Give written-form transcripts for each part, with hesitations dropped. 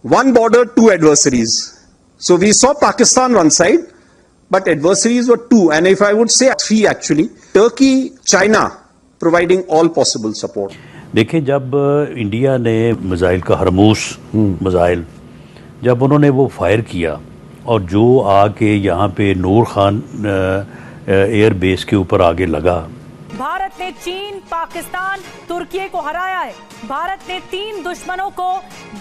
One border, two adversaries. So we saw Pakistan one side, but adversaries were two, and if I would say three actually. Turkey, China, providing all possible support. देखिए, जब India ने missile का हरमूस missile जब उन्होंने वो fire किया और जो आके यहाँ पे नूर खान एयर बेस के ऊपर आगे लगा। भारत ने चीन, पाकिस्तान, तुर्की को हराया है। भारत ने 3 दुश्मनों को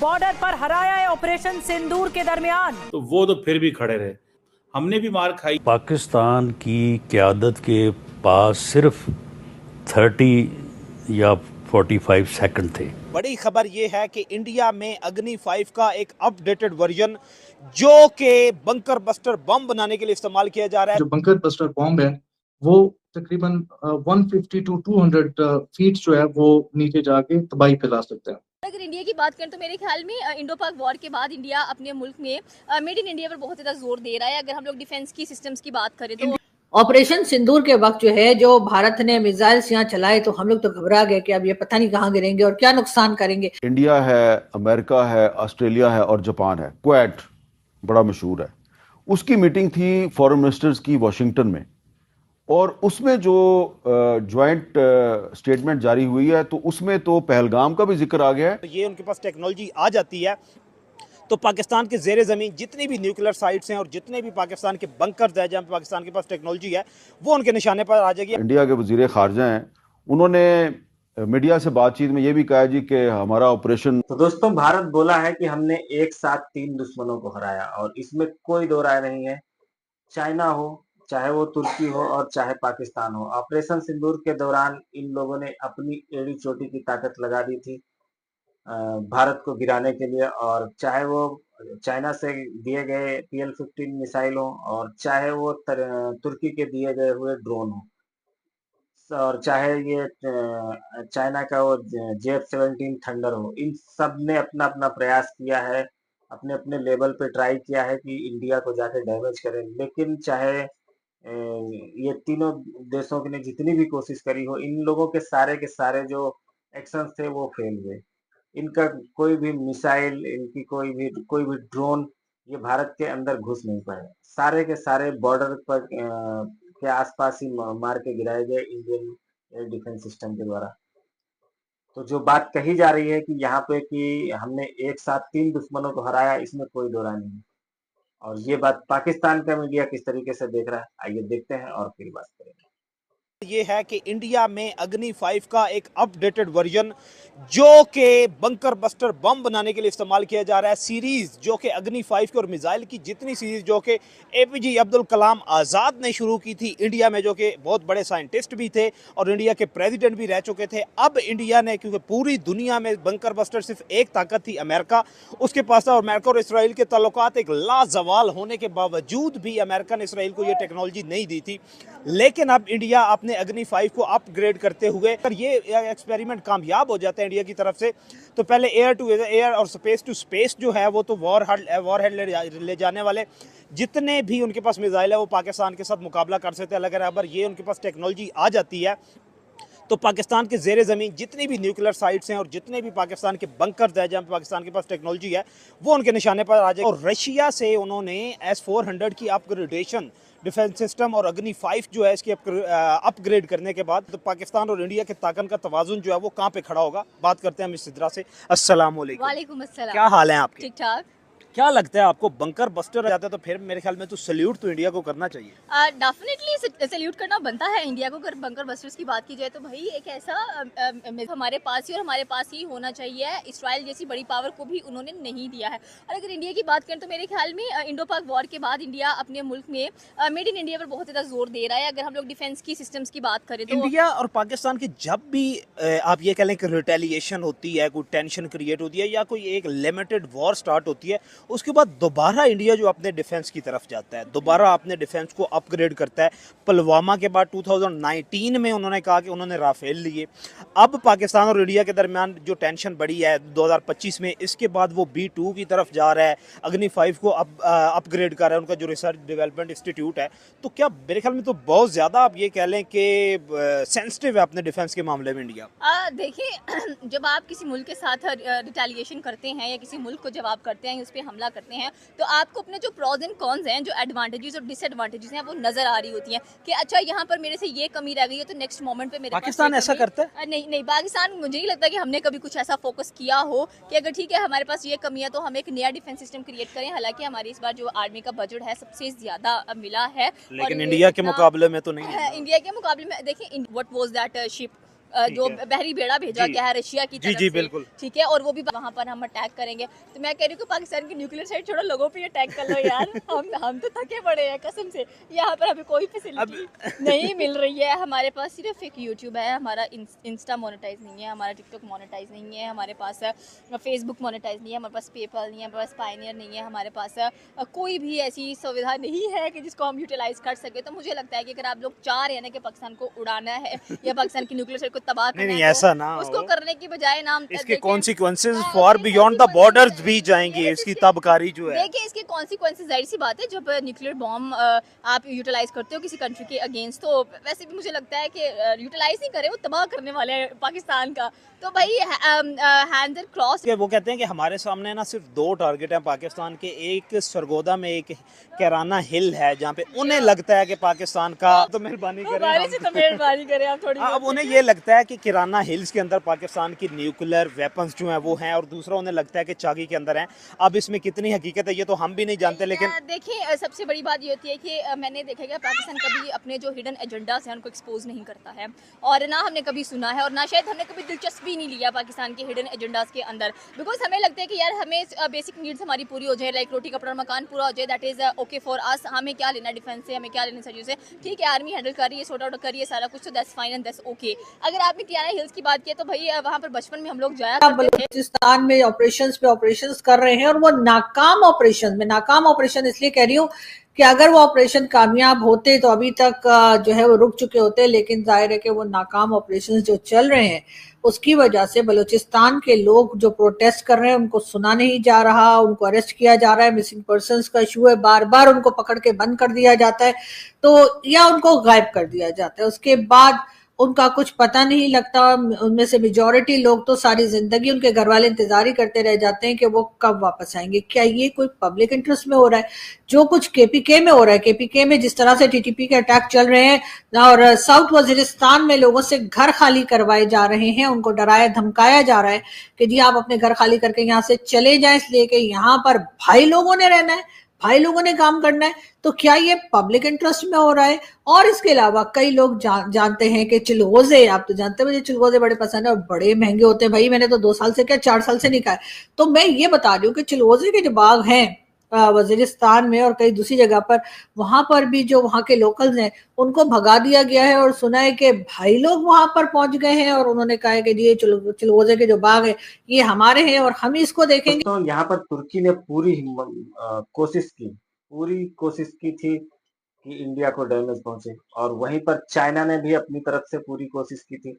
बॉर्डर पर हराया है ऑपरेशन सिंदूर के दरमियान। तो वो तो फिर भी खड़े रहे, हमने भी मार खाई। पाकिस्तान की क़यादत के पास सिर्फ 30 या 45 सेकंड थे। बड़ी खबर ये है कि इंडिया में अग्नि 5 का एक अपडेटेड वर्जन जो कि बंकर बस्टर बम बनाने के लिए इस्तेमाल किया जा रहा है। जो बंकर बस्टर बम है वो तकरीबन 150 टू 200 फीट जो है वो नीचे जाके तबाही फैला सकता है। अगर इंडिया की बात करें तो मेरे ख्याल में इंडो पाक वॉर के बाद इंडिया अपने मुल्क में मेड इन इंडिया पर बहुत ज़्यादा जोर दे रहा है। अगर हम लोग डिफेंस की सिस्टम्स की बात करें तो ऑपरेशन सिंदूर के वक्त जो है जो भारत ने मिसाइल्स यहाँ चलाए तो हम लोग तो घबरा गए कि अब ये पता नहीं कहाँ गिरेंगे और क्या नुकसान करेंगे। इंडिया है, अमेरिका है, ऑस्ट्रेलिया है और जापान है। क्वेट बड़ा मशहूर है। उसकी मीटिंग थी फॉरेन मिनिस्टर्स की वाशिंगटन में, और उसमें जो ज्वाइंट स्टेटमेंट जारी हुई है तो उसमें तो पहलगाम का भी जिक्र आ गया है। ये उनके पास टेक्नोलॉजी आ जाती है तो पाकिस्तान के ज़ेरे ज़मीन जितनी भी न्यूक्लियर साइट्स हैं और जितने भी पाकिस्तान के बंकर्स हैं जहाँ पाकिस्तान के पास टेक्नोलॉजी है वो उनके निशाने पर आ जाएगी। इंडिया के वजीर खारजा हैं, उन्होंने मीडिया से बातचीत में ये भी कहा जी कि हमारा ऑपरेशन। तो दोस्तों, भारत बोला है कि हमने एक साथ 3 दुश्मनों को हराया और इसमें कोई दो राय नहीं है। चाइना हो, चाहे वो तुर्की हो और चाहे पाकिस्तान हो, ऑपरेशन सिंदूर के दौरान इन लोगों ने अपनी एड़ी चोटी की ताकत लगा दी थी भारत को गिराने के लिए। और चाहे वो चाइना से दिए गए PL-15 मिसाइल हो और चाहे वो तुर्की के दिए गए हुए ड्रोन हो, और चाहे ये चाइना का वो JF-17 थंडर हो, इन सब ने अपना अपना प्रयास किया है, अपने अपने लेवल पे ट्राई किया है कि इंडिया को जाके डैमेज करें। लेकिन चाहे ये तीनों देशों ने जितनी भी कोशिश करी हो, इन लोगों के सारे जो एक्शंस थे वो फेल हुए। इनका कोई भी मिसाइल, इनकी कोई भी ड्रोन ये भारत के अंदर घुस नहीं पाए। सारे के सारे बॉर्डर पर के आसपास ही मार के गिराए गए इंडियन एयर डिफेंस सिस्टम के द्वारा। तो जो बात कही जा रही है कि यहाँ पे कि हमने एक साथ 3 दुश्मनों को हराया, इसमें कोई दो राय नहीं है। और ये बात पाकिस्तान का मीडिया किस तरीके से देख रहा है, आइए देखते हैं और फिर बात करेंगे। ये है कि इंडिया में अग्नि 5 का एक अपडेटेड वर्जन जो कि बंकर बस्टर बम बनाने के लिए इस्तेमाल किया जा रहा है। सीरीज जो कि अग्नि 5 की और मिसाइल की जितनी सीरीज जो कि APJ अब्दुल कलाम आज़ाद ने शुरू की थी इंडिया में, जो कि बहुत बड़े साइंटिस्ट भी थे और इंडिया के प्रेसिडेंट भी रह चुके थे। अब इंडिया ने, क्योंकि पूरी दुनिया में बंकर बस्टर सिर्फ एक ताकत थी अमेरिका, उसके पास था, और अमेरिका और इसराइल के ताल्लुकात एक लाजवाल होने के बावजूद भी अमेरिका ने इसराइल को ये टेक्नोलॉजी नहीं दी थी। लेकिन अब इंडिया अपने अग्नि 5 को अपग्रेड करते हुए, अगर ये एक्सपेरिमेंट कामयाब हो जाता है इंडिया की तरफ से, तो पहले एयर टू एयर और स्पेस टू स्पेस जो है वो तो वॉरहेड ले जाने वाले जितने भी उनके पास मिसाइल है वो पाकिस्तान के साथ मुकाबला कर सकते हैं। अगर ये उनके पास टेक्नोलॉजी आ जाती है तो पाकिस्तान के ज़ेरे ज़मीन जितनी भी न्यूक्लियर साइट्स हैं और जितने भी पाकिस्तान के बंकर्स हैं जहाँ पाकिस्तान के पास टेक्नोलॉजी है वो उनके निशाने पर आ जाएगी। और रशिया से उन्होंने S-400 की अपग्रेडेशन डिफेंस सिस्टम और अग्नि 5 जो है इसकी अपग्रेड करने के बाद तो पाकिस्तान और इंडिया के ताकत का तवाजुन जो है वो कहाँ पे खड़ा होगा। बात करते हैं हम इस सिदरा से। अस्सलाम वालेकुम। क्या हाल है आपके? ठीक ठाक। क्या लगता है आपको, बंकर बस्टर जाता है तो फिर मेरे ख्याल में तो सल्यूट तो इंडिया को करना चाहिए। डेफिनेटली सल्यूट करना बनता है इंडिया को। अगर बंकर बस्टर्स की बात की जाए तो भाई एक ऐसा हमारे पास ही और हमारे पास ही होना चाहिए। इसराइल जैसी बड़ी पावर को भी उन्होंने नहीं दिया है। और अगर इंडिया की बात करें तो मेरे ख्याल में इंडो पाक वॉर के बाद इंडिया अपने मुल्क में मेड इन इंडिया पर बहुत ज़्यादा जोर दे रहा है। अगर हम लोग डिफेंस की सिस्टम्स की बात करें तो इंडिया और पाकिस्तान की जब भी आप ये कह लें कि रिटेलिएशन होती है, कोई टेंशन क्रिएट होती है या कोई एक लिमिटेड वॉर स्टार्ट होती है, उसके बाद दोबारा इंडिया जो अपने डिफेंस की तरफ जाता है, दोबारा अपने डिफेंस को अपग्रेड करता है। पुलवामा के बाद 2019 में उन्होंने कहा कि उन्होंने राफेल लिए। अब पाकिस्तान और इंडिया के दरमियान जो टेंशन बढ़ी है 2025 में, इसके बाद वो B2 की तरफ जा रहा है, अग्नि 5 को अपग्रेड कर रहा है, उनका जो रिसर्च डेवलपमेंट इंस्टीट्यूट है। तो क्या मेरे ख्याल में तो बहुत ज़्यादा आप ये कह लें कि सेंसिटिव है अपने डिफेंस के मामले में इंडिया। देखिए जब आप किसी मुल्क के साथ रिटेलिएशन करते हैं या किसी मुल्क को जवाब करते हैं, उस पर हमला करते हैं, तो आपको अपने जो प्रोज एंड कॉन्स हैं, जो एडवांटेजेस और डिसएडवांटेजेस हैं, वो नजर आ रही होती हैं कि अच्छा यहाँ पर मेरे से ये कमी रह गई है, तो नेक्स्ट मोमेंट पे मेरे पाकिस्तान ऐसा करता है? नहीं नहीं, पाकिस्तान मुझे नहीं लगता कि हमने कभी कुछ ऐसा फोकस किया हो कि अगर ठीक है हमारे पास ये कमी है तो हम एक नया डिफेंस सिस्टम क्रिएट करें। हालांकि हमारी इस बार जो आर्मी का बजट है सबसे ज्यादा मिला है, लेकिन इंडिया के मुकाबले में तो नहीं है। इंडिया के मुकाबले में देखिए व्हाट वाज दैट शिप जो बहरी बेड़ा भेजा गया है रशिया की तरफ से, बिल्कुल ठीक है, और वो भी वहां पर हम अटैक करेंगे। तो मैं कह रही हूँ कि पाकिस्तान की न्यूक्लियर साइड छोड़ो, लोगों पे अटैक कर लो यार। हम तो थके पड़े हैं कसम से। यहाँ पर हमें कोई फैसिलिटी नहीं मिल रही है। हमारे पास सिर्फ एक यूट्यूब है, हमारा इंस्टा मोनेटाइज नहीं है, हमारा टिकटॉक मोनेटाइज नहीं है, हमारे पास फेसबुक मोनेटाइज नहीं है, हमारे पास पेपल नहीं है, हमारे पास पायनियर नहीं है, हमारे पास कोई भी ऐसी सुविधा नहीं है कि जिसको हम यूटिलाइज कर सके। तो मुझे लगता है कि अगर आप लोग चाह रहे हैं ना कि पाकिस्तान को उड़ाना है या पाकिस्तान की न्यूक्लियर साइड को तबाह करना है, ऐसा ना उसको करने की बजाय नाम इसके consequences for beyond the borders भी जाएंगे। इसकी तबकारी जो है, देखिए इसके कॉन्सिक्वेंसेस जाहिर सी बात है, जब न्यूक्लियर बॉम्ब आप यूटिलाइज करते हो किसी कंट्री के अगेंस्ट, तो वैसे भी मुझे लगता है कि यूटिलाइज नहीं करे, वो तबाह करने वाले हैं पाकिस्तान का। तो भाई हैंड्स क्रॉस। वो कहते हैं कि हमारे सामने ना सिर्फ 2 टारगेट हैं पाकिस्तान के, एक सरगोदा में, एक कैराना हिल है, जहाँ पे उन्हें लगता है कि पाकिस्तान का तो मेहरबानी करें आप थोड़ी। अब उन्हें ये लगता है कि किराना हिल्स के अंदर पाकिस्तान की न्यूक्लियर वेपन्स जो हैं वो हैं, और दूसरा उन्हें लगता है कि चागी के अंदर हैं। अब इसमें कितनी हकीकत है ये तो हम भी नहीं जानते, लेकिन देखिए सबसे बड़ी बात ये होती है कि मैंने देखा कि पाकिस्तान कभी अपने जो हिडन एजेंडास हैं उनको एक्सपोज नहीं करता है, और ना हमने कभी सुना है, और ना शायद हमने कभी दिलचस्पी नहीं लिया पाकिस्तान के हिडन एजेंडास के अंदर। बिकॉज हमें लगता है कि यार हमें बेसिक नीड्स हमारी पूरी हो जाए, लाइक रोटी कपड़ा मकान पूरा हो जाए, that is okay for us. हमें क्या लेना डिफेंस से, हमें क्या लेना चीज़ों से, ठीक है आर्मी हैंडल कर रही है, सॉर्ट आउट कर रही है सारा कुछ, तो that's fine and that's okay. अगर आपने किराना हिल्स की बात की तो भाई वहाँ पर बचपन में हम लोग जाया करते थे। बलूचिस्तान में ऑपरेशंस पे ऑपरेशंस कर रहे हैं, और वो नाकाम ऑपरेशन में, नाकाम ऑपरेशन इसलिए कह रही हूँ कि अगर वो ऑपरेशन कामयाब होते तो अभी तक जो है वो रुक चुके होते, लेकिन जाहिर है कि वो नाकाम ऑपरेशंस जो चल रहे हैं उसकी वजह से बलूचिस्तान के लोग जो प्रोटेस्ट कर रहे हैं उनको सुना नहीं जा रहा, उनको अरेस्ट किया जा रहा है, मिसिंग पर्संस का इशू है, बार बार उनको पकड़ के बंद कर दिया जाता है, तो या उनको गायब कर दिया जाता है। उसके बाद उनका कुछ पता नहीं लगता। उनमें से मेजॉरिटी लोग तो सारी जिंदगी उनके घर वाले इंतजार ही करते रह जाते हैं कि वो कब वापस आएंगे। क्या ये कोई पब्लिक इंटरेस्ट में हो रहा है? जो कुछ केपीके में हो रहा है, केपीके में जिस तरह से टीटीपी के अटैक चल रहे हैं और साउथ वजीरिस्तान में लोगों से घर खाली करवाए जा रहे हैं, उनको डराया धमकाया जा रहा है कि जी आप अपने घर खाली करके यहाँ से चले जाएं, इसलिए कि यहाँ पर भाई लोगों ने रहना है, भाई लोगों ने काम करना है। तो क्या ये पब्लिक इंटरेस्ट में हो रहा है? और इसके अलावा कई लोग जानते हैं कि चिलगोजे, आप तो जानते हैं मुझे चिलगोजे बड़े पसंद है और बड़े महंगे होते हैं भाई, मैंने तो 2 साल से क्या 4 साल से नहीं खाए। तो मैं ये बता रही हूँ कि चिलगोजे के जो बाग हैं वजीरिस्तान में और कई दूसरी जगह पर, वहां पर भी जो वहां के लोकल्स हैं उनको भगा दिया गया है, और सुना है कि भाई लोग वहां पर पहुंच गए हैं और उन्होंने कहा है कि ये चिलगोजे के जो बाग है ये हमारे हैं और हम इसको देखेंगे। तो यहाँ पर तुर्की ने पूरी कोशिश की थी कि इंडिया को डैमेज पहुंचे, और वहीं पर चाइना ने भी अपनी तरफ से पूरी कोशिश की थी,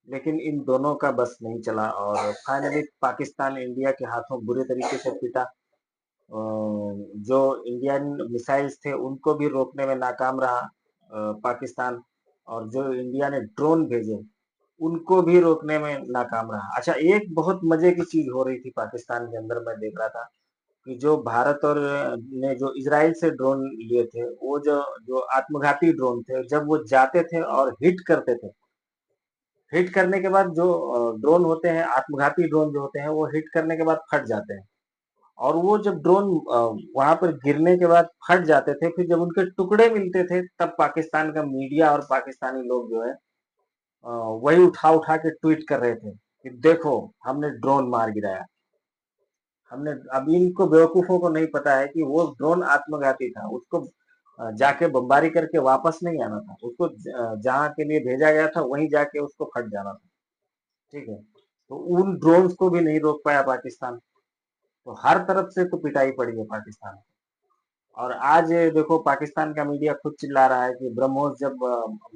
लेकिन इन दोनों का बस नहीं चला, और फाइनली पाकिस्तान इंडिया के हाथों बुरे तरीके से पिटा। जो इंडियन मिसाइल्स थे उनको भी रोकने में नाकाम रहा पाकिस्तान, और जो इंडिया ने ड्रोन भेजे उनको भी रोकने में नाकाम रहा। अच्छा, एक बहुत मजे की चीज हो रही थी पाकिस्तान के अंदर, मैं देख रहा था कि जो भारत और ने जो इजराइल से ड्रोन लिए थे, वो जो जो आत्मघाती ड्रोन थे, जब वो जाते थे और हिट करते थे, हिट करने के बाद जो ड्रोन होते हैं, आत्मघाती ड्रोन जो होते हैं, वो हिट करने के बाद फट जाते हैं, और वो जब ड्रोन वहां पर गिरने के बाद फट जाते थे, फिर जब उनके टुकड़े मिलते थे तब पाकिस्तान का मीडिया और पाकिस्तानी लोग जो है वही उठा उठा के ट्वीट कर रहे थे कि देखो हमने ड्रोन मार गिराया, हमने। अब इनको बेवकूफों को नहीं पता है कि वो ड्रोन आत्मघाती था, उसको जाके बमबारी करके वापस नहीं आना था, उसको जहाँ के लिए भेजा गया था वहीं जाके उसको फट जाना था, ठीक है। तो उन ड्रोन्स को भी नहीं रोक पाया पाकिस्तान। तो हर तरफ से तो पिटाई पड़ी है पाकिस्तान को। और आज देखो पाकिस्तान का मीडिया खुद चिल्ला रहा है कि ब्रह्मोस जब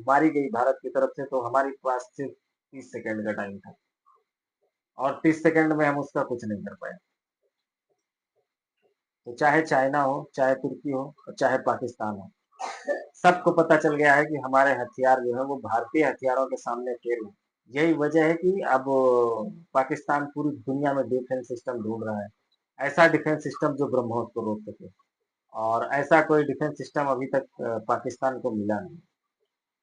मारी गई भारत की तरफ से तो हमारे पास सिर्फ 30 सेकंड का टाइम था और 30 सेकंड में हम उसका कुछ नहीं कर पाए। तो चाहे चाइना हो, चाहे तुर्की हो और चाहे पाकिस्तान हो, सबको पता चल गया है कि हमारे हथियार जो है वो भारतीय हथियारों के सामने फेल है। यही वजह है कि अब पाकिस्तान पूरी दुनिया में डिफेंस सिस्टम ढूंढ रहा है, ऐसा डिफेंस सिस्टम जो ब्रह्मोस को रोक सके। और ऐसा कोई डिफेंस सिस्टम अभी तक पाकिस्तान को मिला नहीं।